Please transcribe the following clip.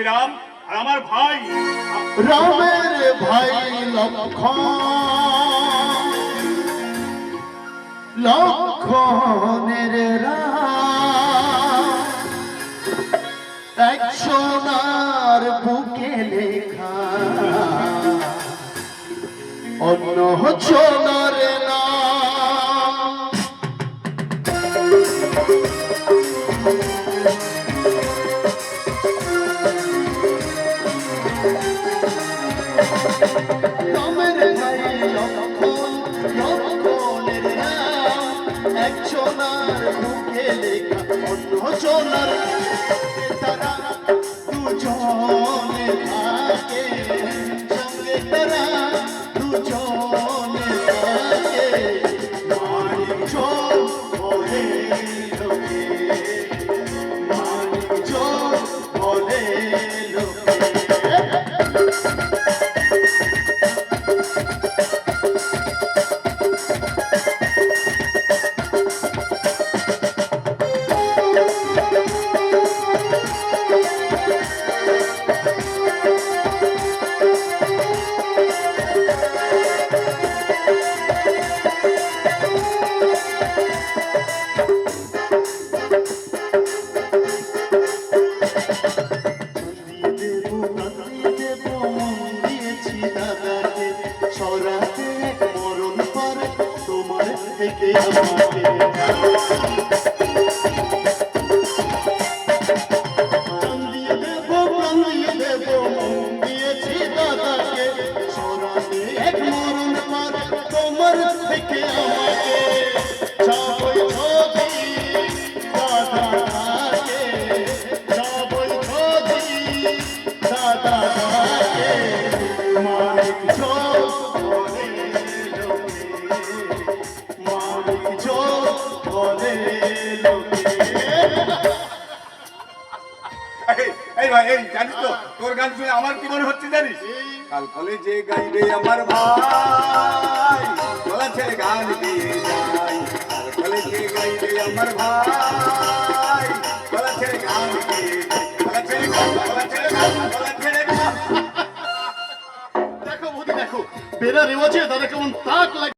রাম আর আমার ভাই রামের ভাই লক্ষণের এক সোনার বুকে লেখা অন্য সোনার নাম। রামের ভাই লক্ষণের নাম এক সোনার বুকে লেখা অন্য সোনার। তারা দুজনে থাকে সঙ্গে, তারা দুজনে থাকে মানিক বলে লোকে, মানিক বলে লোকে। সরাতে এক মরণ পরে তোমার থেকে আমাকে কান্দিয়ে দেব, কান্দিয়ে দেব মন দিয়েছি দাদাকে। সরাতে এক মরণ পরে তোমার থেকে আমাকে যাবই যদি দাদাকে, যাবই যদি দাদাকে। মানিক বলে লোকে, মানিক বলে লোকে। এই ভাই, এই জানিস তো তোর গান শুনে আমার কি মনে হচ্ছে জানিস? কাল কলে যে গাইবে আমার ভাই গলা ছেড়ে গান দিয়ে যাই। কাল কলে যে গাইবে আমার ভাই গলা ছেড়ে গান দিয়ে যাই। গলা ছেড়ে গান, গলা ছেড়ে গান, গলা ছেড়ে গান। দেখো বৌদি, দেখো বেড়া রেওয়াজে দাদা কেমন তাক লাগে।